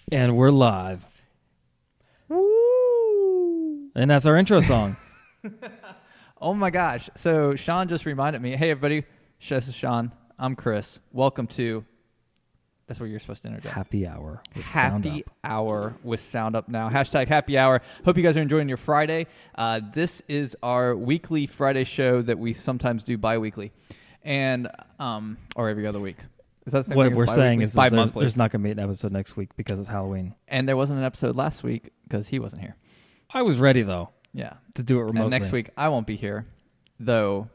And we're live. Woo! And that's our intro song. Oh my gosh. So Sean just reminded me, hey everybody, this is Sean. I'm Chris. Welcome to, that's what you're supposed to interject. Happy Hour with Happy SoundUp. Hour with SoundUp Now. Hashtag Happy Hour. Hope you guys are enjoying your Friday. This is our weekly Friday show that we sometimes do bi-weekly. And, or every other week. Is that the same What thing as we're saying bi-weekly? is Bi-monthly. there's not going to be an episode next week because it's Halloween. And there wasn't an episode last week because he wasn't here. I was ready, though, Yeah. to do it remotely. And next week I won't be here, though.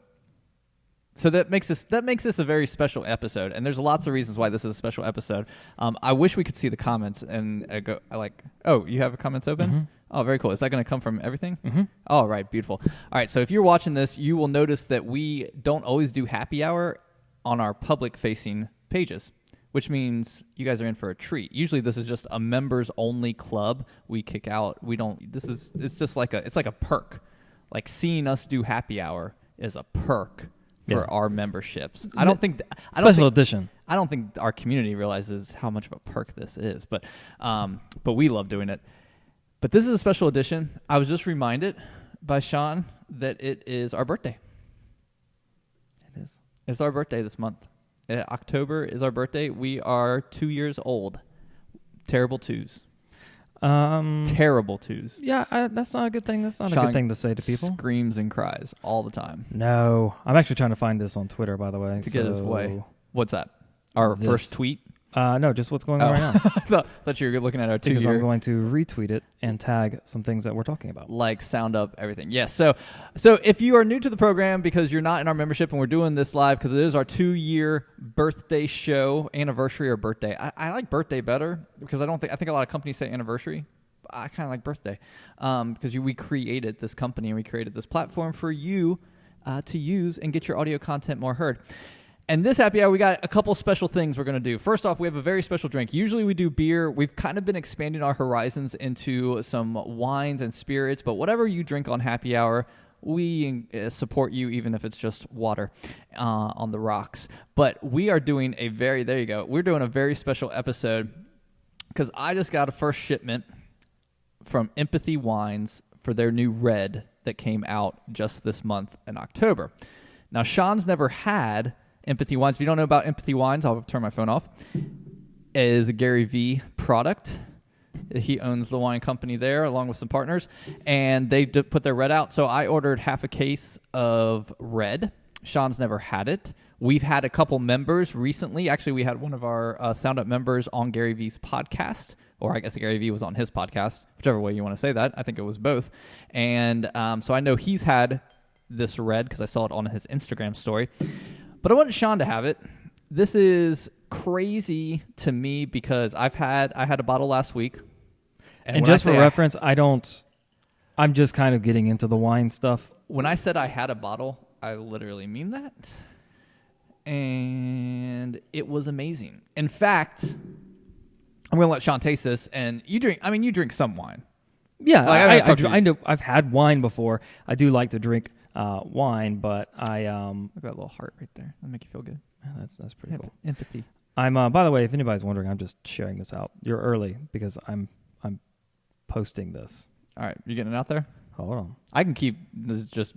So that makes this a very special episode, and there's lots of reasons why this is a special episode. I wish we could see the comments and go like, oh, you have comments open? Mm-hmm. Oh, very cool. Is that going to come from everything? Mm-hmm. All right, beautiful. All right, so if you're watching this, you will notice that we don't always do happy hour on our public-facing pages, which means you guys are in for a treat. Usually this is just a members-only club. We kick out. It's just like a perk. Like seeing us do happy hour is a perk for our memberships. Special edition. I don't think our community realizes how much of a perk this is, but we love doing it. But this is a special edition. I was just reminded by Sean that it is our birthday. It is. It's our birthday this month. October is our birthday. We are 2 years old. Terrible twos. Terrible twos. Yeah, that's not a good thing. That's not Sean a good thing to say to people. Screams and cries all the time. No. I'm actually trying to find this on Twitter, by the way. To get his way. What's that? Our first tweet? No, just what's going on right now. thought you were looking at our Because two-year. I'm going to retweet it and tag some things that we're talking about. Like SoundUp, everything. Yes. So if you are new to the program because you're not in our membership and we're doing this live because it is our 2-year birthday show, anniversary or birthday. I like birthday better because I think a lot of companies say anniversary. I kind of like birthday because we created this company and we created this platform for you to use and get your audio content more heard. And this happy hour, we got a couple special things we're going to do. First off, we have a very special drink. Usually we do beer. We've kind of been expanding our horizons into some wines and spirits, but whatever you drink on happy hour, we support you even if it's just water on the rocks. But we are doing we're doing a very special episode because I just got a first shipment from Empathy Wines for their new red that came out just this month in October. Now, Sean's never had Empathy Wines. If you don't know about Empathy Wines, I'll turn my phone off. It is a Gary V product. He owns the wine company there along with some partners, and they put their red out. So I ordered half a case of red. Sean's never had it. We've had a couple members recently. Actually, we had one of our SoundUp members on Gary V's podcast, or I guess Gary V was on his podcast, whichever way you want to say that. I think it was both. And so I know he's had this red because I saw it on his Instagram story. But I wanted Sean to have it. This is crazy to me because I had a bottle last week. And just for reference, I'm just kind of getting into the wine stuff. When I said I had a bottle, I literally mean that. And it was amazing. In fact, I'm going to let Sean taste this. And you drink some wine. Yeah, Like, I know. I've had wine before. I do like to drink wine, but I Look at that little heart right there. That'll make you feel good. yeah, that's pretty cool. Empathy. I'm by the way, if anybody's wondering, I'm just sharing this out. You're early because I'm posting this. All right, you getting it out there? Hold on. I can keep this just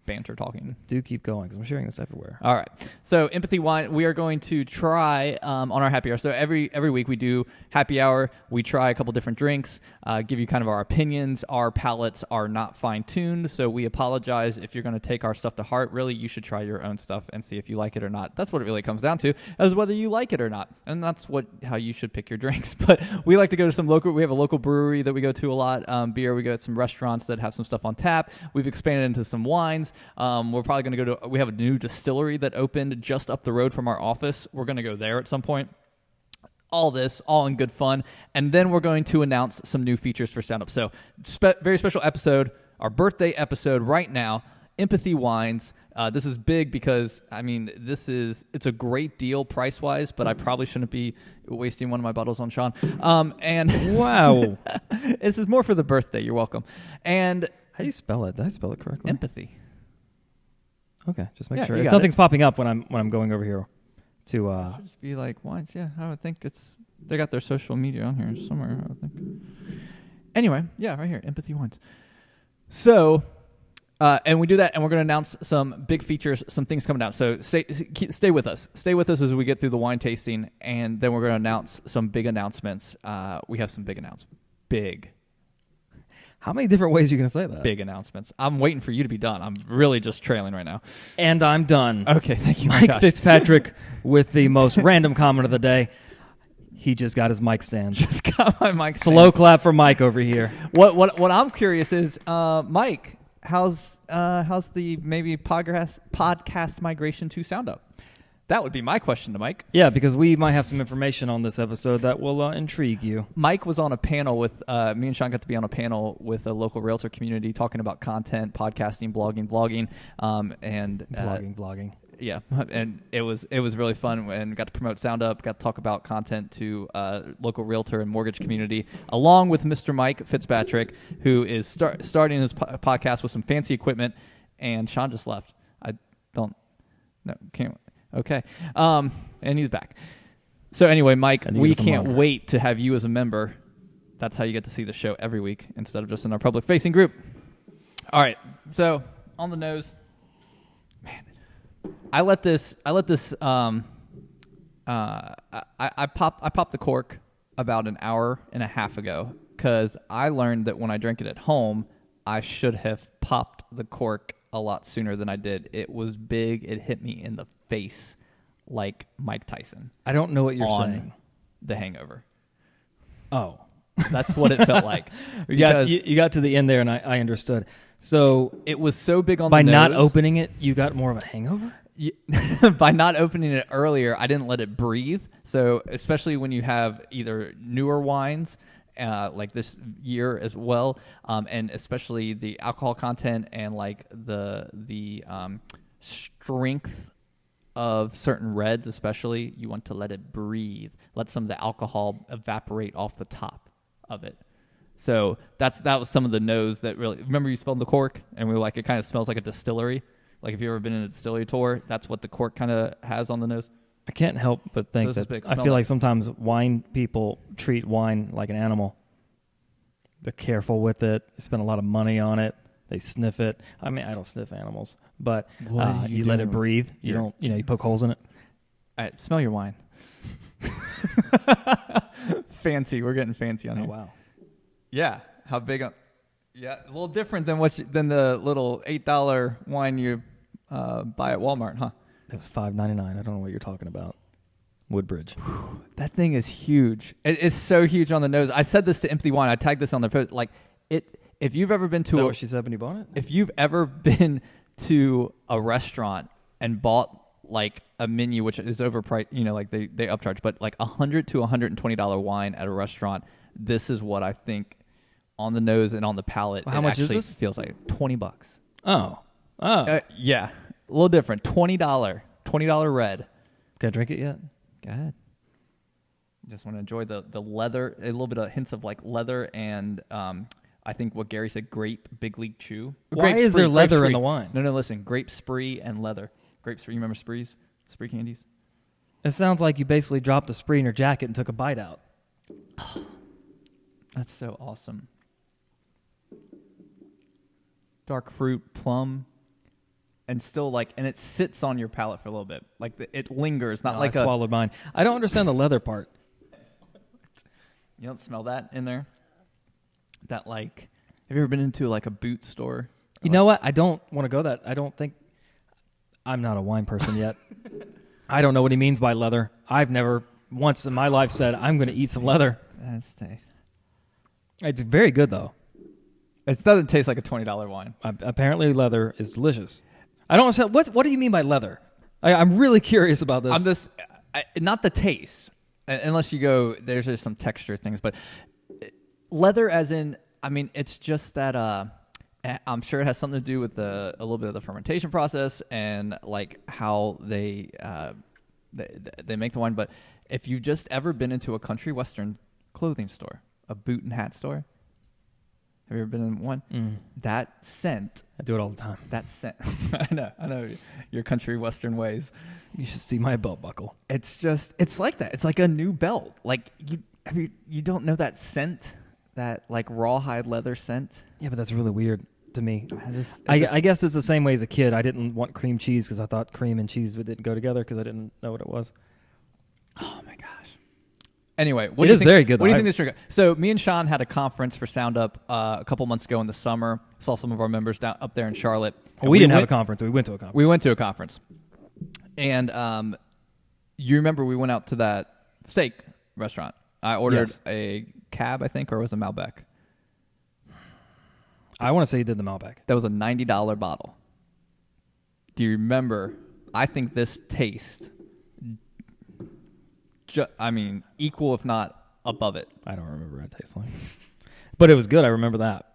banter talking. Do keep going because I'm sharing this everywhere. All right. So Empathy Wine, we are going to try on our happy hour. So every week we do happy hour. We try a couple different drinks, give you kind of our opinions. Our palates are not fine-tuned, so we apologize if you're going to take our stuff to heart. Really, you should try your own stuff and see if you like it or not. That's what it really comes down to, is whether you like it or not. And that's how you should pick your drinks. But we like to go to we have a local brewery that we go to a lot. Beer, we go to some restaurants that have some stuff on tap. We've expanded into some wines. We're probably going to we have a new distillery that opened just up the road from our office. We're going to go there at some point. All this, all in good fun. And then we're going to announce some new features for SoundUp. So very special episode, our birthday episode right now, Empathy Wines. This is big because, it's a great deal price-wise, but I probably shouldn't be wasting one of my bottles on Sean. And Wow. This is more for the birthday. You're welcome. And How do you spell it? Did I spell it correctly? Empathy. Okay, just make Yeah, sure. you If got something's popping up when I'm going over here to Should just be like wines. Yeah, I would think they got their social media on here somewhere, I would think. Anyway, yeah, right here, Empathy Wines. So, and we do that, and we're going to announce some big features, some things coming down. So stay with us. Stay with us as we get through the wine tasting, and then we're going to announce some big announcements. We have some big announcements. How many different ways are you going to say that? Big announcements. I'm waiting for you to be done. I'm really just trailing right now. And I'm done. Okay, thank you. Mike Fitzpatrick with the most random comment of the day. He just got his mic stand. Just got my mic stand. Slow clap for Mike over here. What I'm curious is, Mike, how's the maybe podcast migration to SoundUp? That would be my question to Mike. Yeah, because we might have some information on this episode that will intrigue you. Mike was on a panel with me and Sean got to be on a panel with a local realtor community talking about content, podcasting, blogging, and blogging. Yeah, and it was really fun and got to promote SoundUp, got to talk about content to local realtor and mortgage community, along with Mr. Mike Fitzpatrick, who is starting his podcast with some fancy equipment, and Sean just left. Can't. Okay. And he's back. So anyway, Mike, we can't wait to have you as a member. That's how you get to see the show every week instead of just in our public-facing group. All right. So on the nose, man, I popped the cork about an hour and a half ago because I learned that when I drank it at home, I should have popped the cork a lot sooner than I did. It was big. It hit me in the face like Mike Tyson. I don't know what you're saying. The Hangover. Oh. That's what it felt like. You got to the end there, and I understood. So it was so big on the nose. By not opening it, you got more of a hangover? By not opening it earlier, I didn't let it breathe. So especially when you have either newer wines like this year as well, and especially the alcohol content and like the strength of certain reds, especially, you want to let it breathe. Let some of the alcohol evaporate off the top of it. So that was some of the nose that really. Remember, you smelled the cork, and we were like, it kind of smells like a distillery. Like if you've ever been in a distillery tour, that's what the cork kind of has on the nose. I can't help but think that I feel like sometimes wine people treat wine like an animal. They're careful with it. They spend a lot of money on it. They sniff it. I mean, I don't sniff animals, but you let it breathe. You don't, you poke holes in it. All right, smell your wine. Fancy. We're getting fancy on here. Oh, wow. Yeah. How big? Yeah, a little different than the little $8 wine you buy at Walmart, huh? That was $5.99. I don't know what you're talking about. Woodbridge. That thing is huge. It's so huge on the nose. I said this to Empathy Wine. I tagged this on their post. Like if you've ever been to Is that what she said when you bought it? If you've ever been to a restaurant and bought like a menu which is overpriced, like they upcharge, but like $100 to $120 wine at a restaurant, this is what I think on the nose and on the palate. Well, how much is this? Feels like $20. Oh. Yeah, a little different. $20 red. Can I drink it yet? Go ahead. Just want to enjoy the leather, a little bit of hints of like leather and I think what Gary said, big league chew. Why is there leather in the wine? No, listen, grape spree and leather. Grape spree, you remember sprees? Spree candies? It sounds like you basically dropped a spree in your jacket and took a bite out. That's so awesome. Dark fruit, plum, and still and it sits on your palate for a little bit. Like it lingers, not like I swallowed mine. I don't understand the leather part. You don't smell that in there? That have you ever been into like a boot store? You know what? I don't want to go that. I don't think, I'm not a wine person yet. I don't know what he means by leather. I've never once in my life said, I'm going to eat some leather. That's tasty. It's very good though. It doesn't taste like a $20 wine. Apparently leather is delicious. I don't understand. What do you mean by leather? I'm really curious about this. Not the taste, unless you go, there's just some texture things, but leather as in, I mean, it's just that I'm sure it has something to do with a little bit of the fermentation process and like how they make the wine. But if you've just ever been into a country western clothing store, a boot and hat store, Have you ever been in one? That scent. I do it all the time. That scent. I know your country western ways. You should see my belt buckle. It's like that. It's like a new belt. Like you don't know that scent, that like rawhide leather scent. Yeah, but that's really weird to me. I guess it's the same way as a kid. I didn't want cream cheese because I thought cream and cheese didn't go together because I didn't know what it was. Oh my gosh. Anyway, what do you think? Very good. What do you think this drink? So me and Sean had a conference for SoundUp a couple months ago in the summer. Saw some of our members down up there in Charlotte. We didn't have a conference. We went to a conference. We went to a conference, and you remember we went out to that steak restaurant. I ordered a cab, I think, or was it Malbec? I want to say you did the Malbec. That was a $90 bottle. Do you remember? I think this tastes. Equal if not above it. I don't remember what it tastes like. But it was good. I remember that.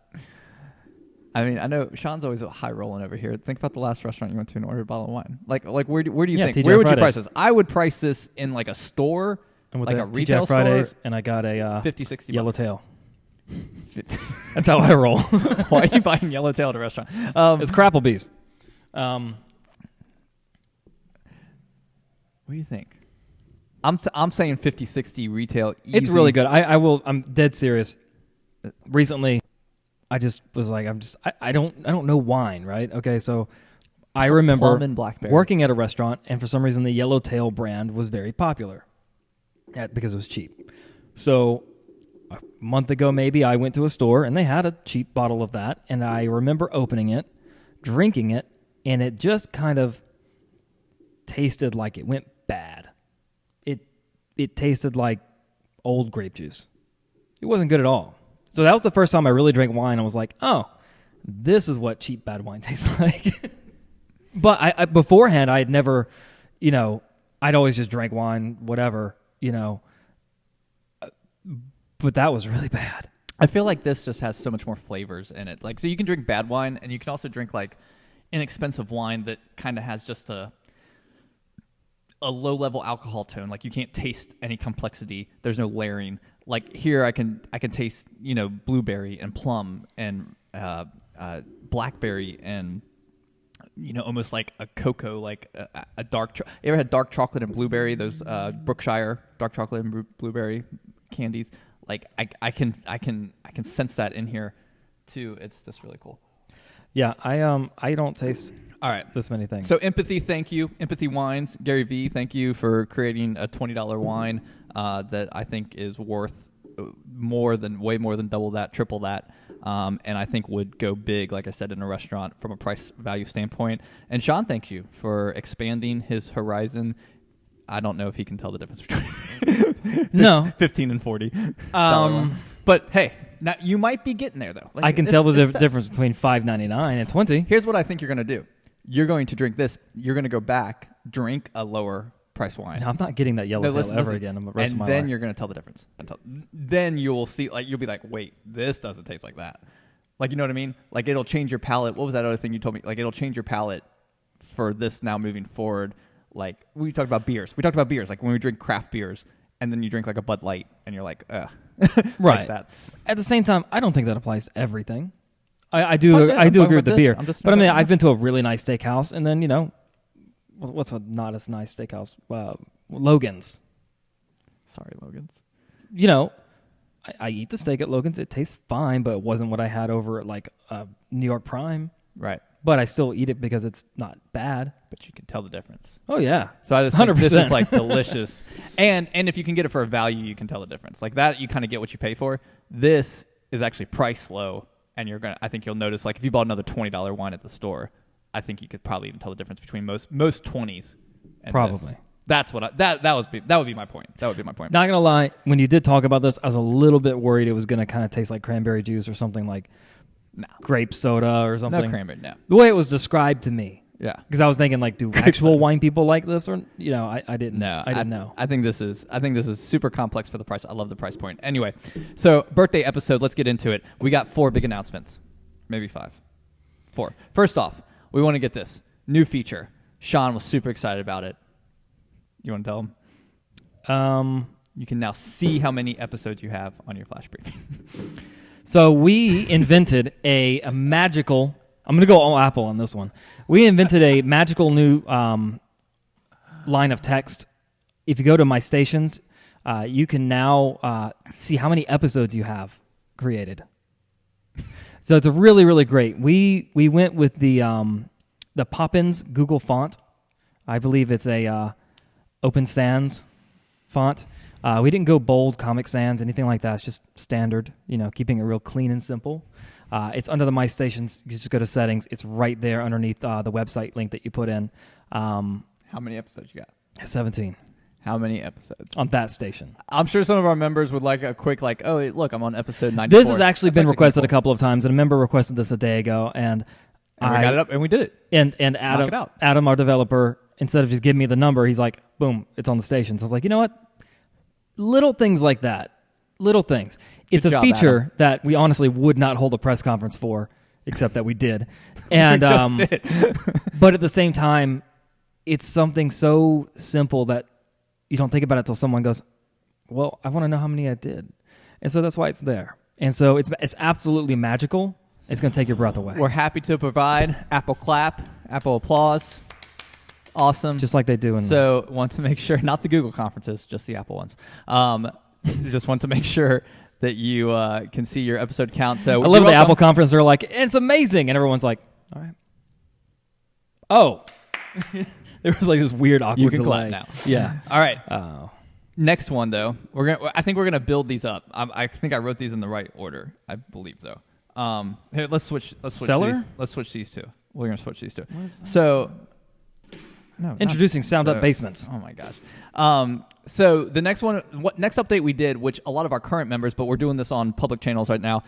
I mean, I know Sean's always high rolling over here. Think about the last restaurant you went to and ordered a bottle of wine. Like where do you think? TGI Where would Fridays. you price this? I would price this in like a store, and with like a retail TGI Fridays, store. And I got a 50, 60 yellowtail. That's how I roll. Why are you buying yellowtail at a restaurant? It's Crapplebee's. What do you think? I'm saying 50, 60 retail. Easy. It's really good. I'm dead serious. Recently, I just was like, I don't know wine, right? Okay, so I remember working at a restaurant, and for some reason the Yellowtail brand was very popular, because it was cheap. So a month ago, maybe I went to a store and they had a cheap bottle of that, and I remember opening it, drinking it, and it just kind of tasted like it went bad. It tasted like old grape juice. It wasn't good at all. So that was the first time I really drank wine. I was like, oh, this is what cheap bad wine tastes like. But I beforehand, I had never, I'd always just drank wine, whatever, But that was really bad. I feel like this just has so much more flavors in it. Like, so you can drink bad wine, and you can also drink like inexpensive wine that kind of has just a low-level alcohol tone. Like, you can't taste any complexity. There's no layering. Like here, I can taste blueberry and plum and blackberry and almost like a cocoa, like a dark. You ever had dark chocolate and blueberry? Those Brookshire dark chocolate and blueberry candies. Like I can sense that in here too. It's just really cool. Yeah, I don't taste this many things. So Empathy, thank you. Empathy Wines, Gary V, thank you for creating a $20 wine that I think is worth way more than double that, triple that, and I think would go big, like I said, in a restaurant from a price value standpoint. And Sean, thanks you for expanding his horizon. I don't know if he can tell the difference between no $15 and $40. But hey, now you might be getting there though. Like, I can tell the difference between $5.99 and $20. Here's what I think you're going to do. You're going to drink this. You're going to go back, drink a lower price wine. No, I'm not getting that Yellowtail ever again in the rest of my life. And then you're going to tell the difference. Then you'll see, like, you'll be like, wait, this doesn't taste like that. Like, you know what I mean? Like, it'll change your palate. What was that other thing you told me? Like, it'll change your palate for this now moving forward. Like, we talked about beers. Like, when we drink craft beers, and then you drink, like, a Bud Light, and you're like, ugh. Right. Like, at the same time, I don't think that applies to everything. I do agree with the beer. But I mean, I've been to a really nice steakhouse, and then, what's not as nice steakhouse? Logan's. Sorry, Logan's. I eat the steak at Logan's. It tastes fine, but it wasn't what I had over at like New York Prime. Right. But I still eat it because it's not bad. But you can tell the difference. Oh yeah. So I just think 100%. This is like delicious, and if you can get it for a value, you can tell the difference. Like that, you kind of get what you pay for. This is actually priced low, and I think you'll notice. Like if you bought another $20 wine at the store, I think you could probably even tell the difference between most 20s. And probably. This. That's what that would be my point. That would be my point. Not gonna lie, when you did talk about this, I was a little bit worried it was gonna kind of taste like cranberry juice or something like grape soda or something. No cranberry, no. The way it was described to me. Yeah. Because I was thinking like, do actual wine people like this or I didn't. No, I didn't know. I think this is super complex for the price. I love the price point. Anyway, so birthday episode. Let's get into it. We got 4 big announcements, maybe 5. 4. First off, we want to get this new feature. Sean was super excited about it. You want to tell him? You can now see how many episodes you have on your Flash Briefing. So we invented a magical. I'm going to go all Apple on this one. We invented a magical new line of text. If you go to My Stations, you can now see how many episodes you have created. So it's a really, really great. We went with the Poppins Google font. I believe it's a Open Sans font. We didn't go bold, Comic Sans, anything like that. It's just standard, keeping it real clean and simple. It's under the My Stations. You just go to settings. It's right there underneath the website link that you put in. How many episodes you got? 17. How many episodes? On that station. I'm sure some of our members would like a quick, oh, look, I'm on episode 94. This has actually been requested a couple of times, and a member requested this a day ago, and we got it up, and we did it. And Adam, our developer, instead of just giving me the number, he's like, boom, it's on the station. So I was like, you know what? Little things like that. Little things. It's a feature Adam. That we honestly would not hold a press conference for, except that we did. And we just did. But at the same time, it's something so simple that you don't think about it until someone goes, well, I want to know how many I did. And so that's why it's there. And so it's absolutely magical. It's going to take your breath away. We're happy to provide Apple clap, Apple applause. Awesome. Just like they do in want to make sure, not the Google conferences, just the Apple ones. Just want to make sure that you can see your episode count. So I love the Apple conference. They're like, it's amazing. And everyone's like, all right. Oh. There was like this weird awkward delay. You can delay. clap now. Yeah. All right. Next one, though. I think we're gonna build these up. I think I wrote these in the right order. I believe, though. Here, let's switch. Seller? Let's switch these two. We're gonna switch these two. So. No, introducing SoundUp Basements. Oh my gosh. So the next update we did, which a lot of our current members, but we're doing this on public channels right now.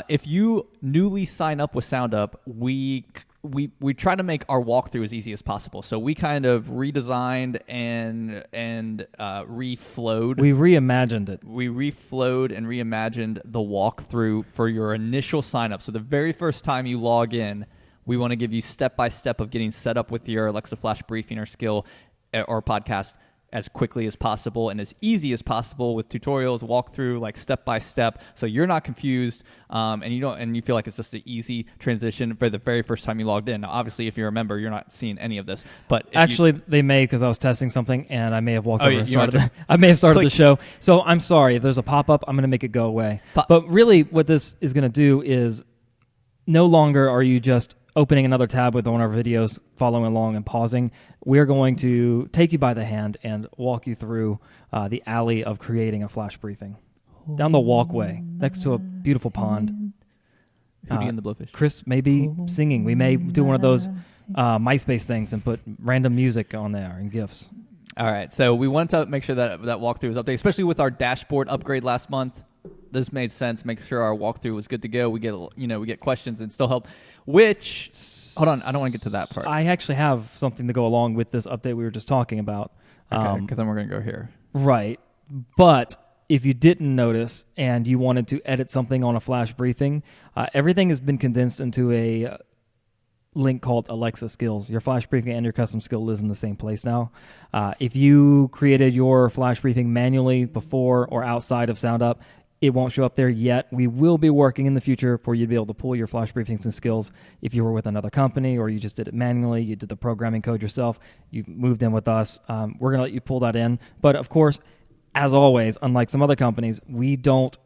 If you newly sign up with SoundUp, we try to make our walkthrough as easy as possible. So we kind of redesigned and reflowed. We reimagined it. We reflowed and reimagined the walkthrough for your initial sign up. So the very first time you log in, we want to give you step-by-step of getting set up with your Alexa Flash briefing or skill or podcast as quickly as possible and as easy as possible with tutorials, walkthrough, like step-by-step, so you're not confused and you feel like it's just an easy transition for the very first time you logged in. Now, obviously, if you're a member, you're not seeing any of this. But actually, they may, because I was testing something and I may have walked over and started. I may have started the show. So I'm sorry if there's a pop-up. I'm going to make it go away. But really, what this is going to do is no longer are you just opening another tab with one of our videos, following along and pausing. We're going to take you by the hand and walk you through the alley of creating a flash briefing. Down the walkway, next to a beautiful pond. Hootie and the Blowfish. Chris may be singing. We may do one of those MySpace things and put random music on there and GIFs. All right, so we want to make sure that walkthrough is updated, especially with our dashboard upgrade last month. This made sense. Make sure our walkthrough was good to go. We get questions and still help. Which, hold on, I don't want to get to that part. I actually have something to go along with this update we were just talking about. Okay, because then we're going to go here. Right, but if you didn't notice and you wanted to edit something on a flash briefing, everything has been condensed into a link called Alexa Skills. Your flash briefing and your custom skill lives in the same place now. If you created your flash briefing manually before or outside of SoundUp, it won't show up there yet. We will be working in the future for you to be able to pull your flash briefings and skills. If you were with another company or you just did it manually, you did the programming code yourself, you moved in with us, we're going to let you pull that in. But of course, as always, unlike some other companies, we don't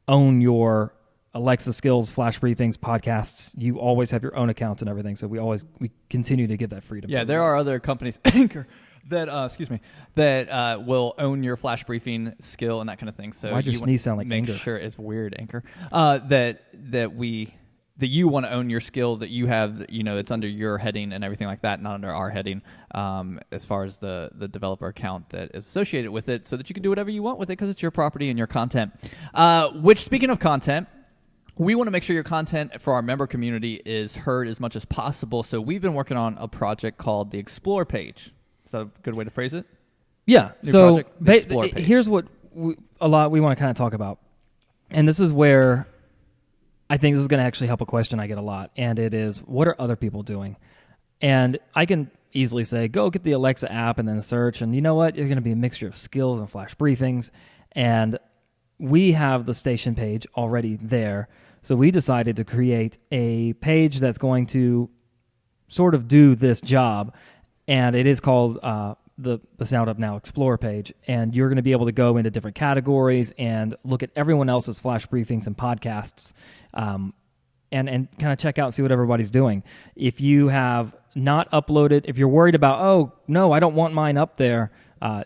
own your Alexa Skills, flash briefings, podcasts. You always have your own accounts and everything. So we continue to give that freedom. Yeah, there are other companies, Anchor, that will own your flash briefing skill and that kind of thing. So why'd your sneeze sound like make anger? Sure, it's weird, Anchor. That you want to own your skill, that you have, it's under your heading and everything like that, not under our heading, as far as the developer account that is associated with it, so that you can do whatever you want with it because it's your property and your content. Which, speaking of content, we want to make sure your content for our member community is heard as much as possible. So we've been working on a project called the Explore page. Is that a good way to phrase it? Yeah. New so project, here's what we want to kind of talk about. And this is where I think this is going to actually help a question I get a lot. And it is, what are other people doing? And I can easily say, go get the Alexa app and then search. And you know what? You're going to be a mixture of skills and flash briefings. And we have the station page already there. So we decided to create a page that's going to sort of do this job, and it is called the SoundUp Now Explorer page, and you're going to be able to go into different categories and look at everyone else's flash briefings and podcasts, and kind of check out and see what everybody's doing. If you have not uploaded, if you're worried about, oh, no, I don't want mine up there,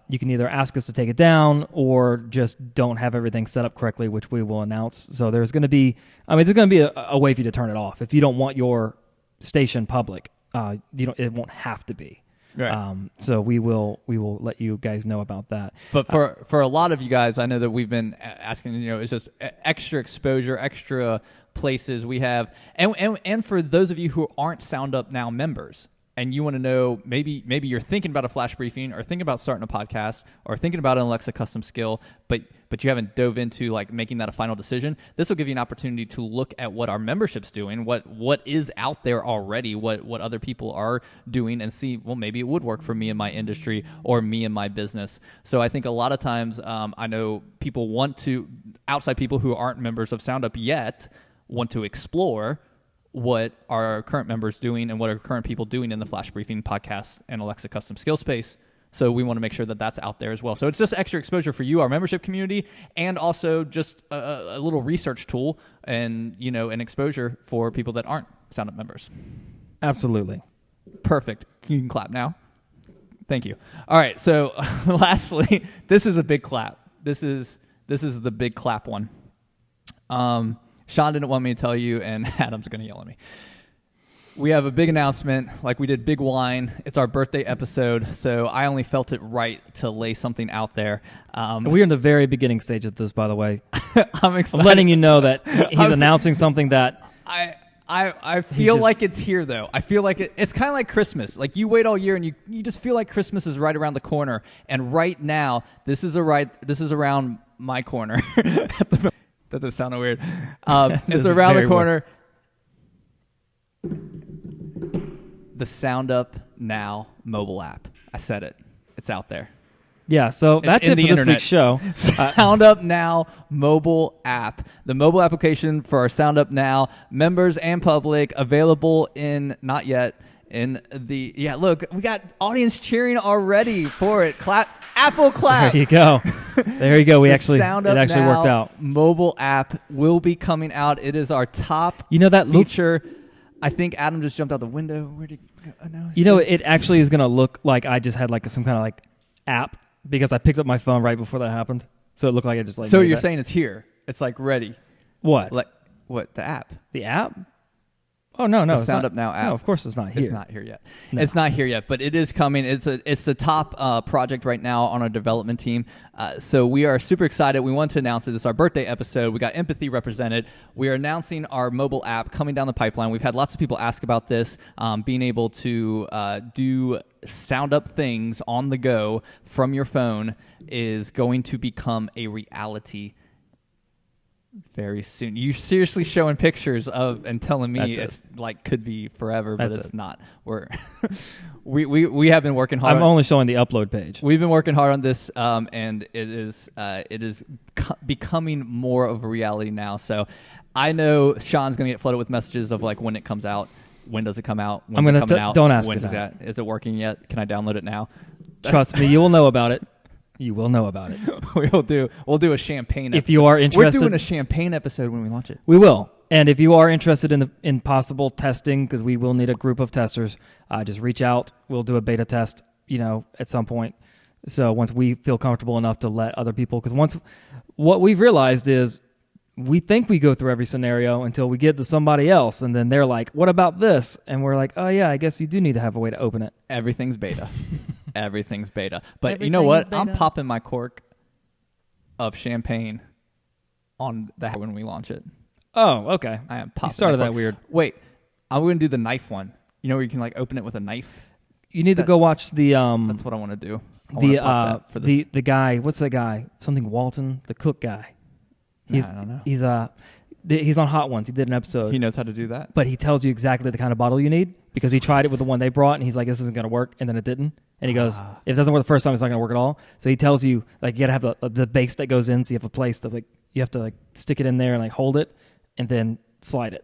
you can either ask us to take it down or just don't have everything set up correctly, which we will announce. So there's going to be, there's going to be a way for you to turn it off. If you don't want your station public, it won't have to be. Right. So we will let you guys know about that. But for a lot of you guys, I know that we've been asking, it's just extra exposure, extra places we have, and for those of you who aren't SoundUp Now members, and you want to know, maybe you're thinking about a flash briefing or thinking about starting a podcast or thinking about an Alexa custom skill, but you haven't dove into like making that a final decision. This will give you an opportunity to look at what our membership's doing, what is out there already, what other people are doing, and see, well, maybe it would work for me in my industry or me in my business. So I think a lot of times, I know people outside people who aren't members of SoundUp yet want to explore what are our current members doing and what are current people doing in the flash briefing podcast and Alexa custom skill space. So we want to make sure that that's out there as well. So it's just extra exposure for you, our membership community, and also just a little research tool and, an exposure for people that aren't SoundUp members. Absolutely. Perfect. You can clap now. Thank you. All right. So lastly, this is a big clap. This is the big clap one. Sean didn't want me to tell you, and Adam's going to yell at me. We have a big announcement, like we did Big Wine. It's our birthday episode, so I only felt it right to lay something out there. We're in the very beginning stage of this, by the way. I'm excited. I'm letting you know that he's announcing something that... I feel like it's here, though. I feel like it's kind of like Christmas. Like, you wait all year, and you just feel like Christmas is right around the corner. And right now, this is around my corner. That does sound weird. It's around the corner. The SoundUp Now mobile app. I said it. It's out there. Yeah, so that's it for this week's show. SoundUp Now mobile app. The mobile application for our SoundUp Now members and public, available not yet. Look, we got audience cheering already for it. Clap, Apple clap. There you go. There you go. It actually Now worked out. Mobile app will be coming out. It is our top that feature. I think Adam just jumped out the window. Where did he go? No, it actually is going to look like I just had like some kind of like app, because I picked up my phone right before that happened. So it looked like I just like. So you're saying it's here? It's like ready. What? Like what? The app? The app? Oh no, the SoundUp Now app. No, of course it's not here. It's not here yet. No. It's not here yet, but it is coming. It's the top project right now on our development team. So we are super excited. We want to announce it. This is our birthday episode. We got Empathy represented. We are announcing our mobile app coming down the pipeline. We've had lots of people ask about this, being able to do SoundUp things on the go from your phone is going to become a reality very soon. You're seriously showing pictures of and telling me it's like could be forever, but it's not. We have been working hard. I'm only showing the upload page. We've been working hard on this, and it is becoming more of a reality now. So I know Sean's gonna get flooded with messages of like when it comes out. When does it come out? When's it coming out? Don't ask me that. Is it working yet? Can I download it now? Trust me, you will know about it. You will know about it. We'll do a champagne episode. If you are interested, we're doing a champagne episode when we launch it. We will. And if you are interested in possible testing, because we will need a group of testers, just reach out. We'll do a beta test, at some point. So once we feel comfortable enough to let other people, because what we've realized is we think we go through every scenario until we get to somebody else, and then they're like, what about this? And we're like, oh yeah, I guess you do need to have a way to open it. Everything's beta. Everything's beta. But you know what? I'm popping my cork of champagne on that when we launch it. Oh, okay. I am popping. You started that weird. Wait, I'm going to do the knife one. You know where you can like open it with a knife? You need to go watch the... that's what I want to do. The guy, what's that guy? Something Walton, the cook guy. I don't know. He's on Hot Ones. He did an episode. He knows how to do that. But he tells you exactly the kind of bottle you need, because he tried it with the one they brought, and he's like, this isn't going to work, and then it didn't. And he goes, if it doesn't work the first time, it's not going to work at all. So he tells you, like, you got to have the base that goes in, so you have a place to, like, You have to like stick it in there and like hold it and then slide it.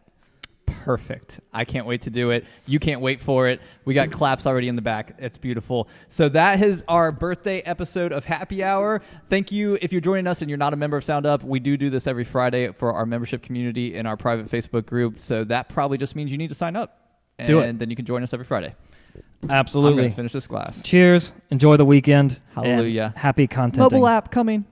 Perfect. I can't wait to do it. You can't wait for it. We got claps already in the back. It's beautiful. So that is our birthday episode of Happy Hour. Thank you. If you're joining us and you're not a member of SoundUp, we do this every Friday for our membership community in our private Facebook group. So that probably just means you need to sign up. Do it. And then you can join us every Friday. Absolutely. I'm going to finish this glass. Cheers. Enjoy the weekend. Hallelujah. Happy content. Mobile app coming.